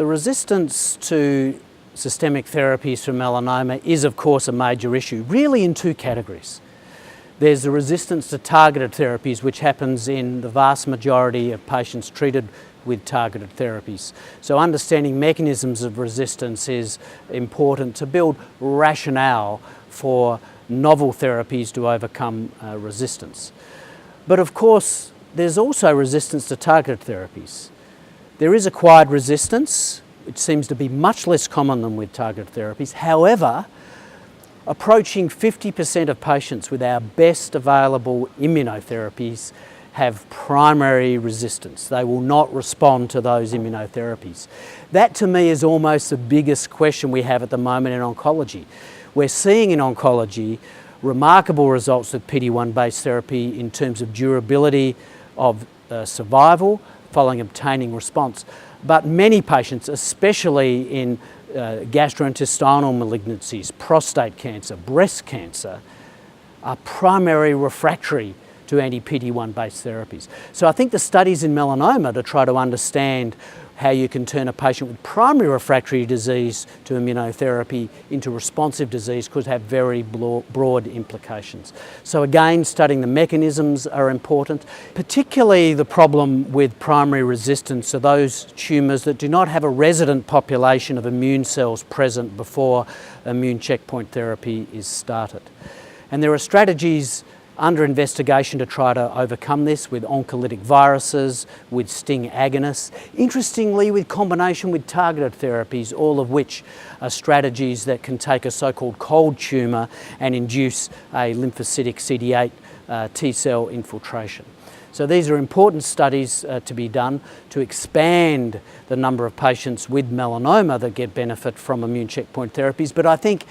The resistance to systemic therapies for melanoma is of course a major issue, really in two categories. There's the resistance to targeted therapies, which happens in the vast majority of patients treated with targeted therapies. So understanding mechanisms of resistance is important to build rationale for novel therapies to overcome resistance. But of course, there's also resistance to targeted therapies. There is acquired resistance, which seems to be much less common than with targeted therapies. However, approaching 50% of patients with our best available immunotherapies have primary resistance. They will not respond to those immunotherapies. That to me is almost the biggest question we have at the moment in oncology. We're seeing in oncology remarkable results with PD-1 based therapy in terms of durability of survival following obtaining response. But many patients, especially in gastrointestinal malignancies, prostate cancer, breast cancer, are primary refractory to anti-PD-1 based therapies. So I think the studies in melanoma to try to understand how you can turn a patient with primary refractory disease to immunotherapy into responsive disease could have very broad implications. So again, studying the mechanisms are important. Particularly the problem with primary resistance are those tumours that do not have a resident population of immune cells present before immune checkpoint therapy is started. And there are strategies under investigation to try to overcome this with oncolytic viruses, with sting agonists, interestingly with combination with targeted therapies, all of which are strategies that can take a so-called cold tumour and induce a lymphocytic CD8 T-cell infiltration. So these are important studies to be done to expand the number of patients with melanoma that get benefit from immune checkpoint therapies, but I think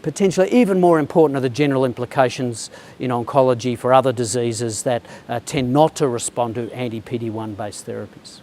potentially even more important are the general implications in oncology for other diseases that tend not to respond to anti-PD-1 based therapies.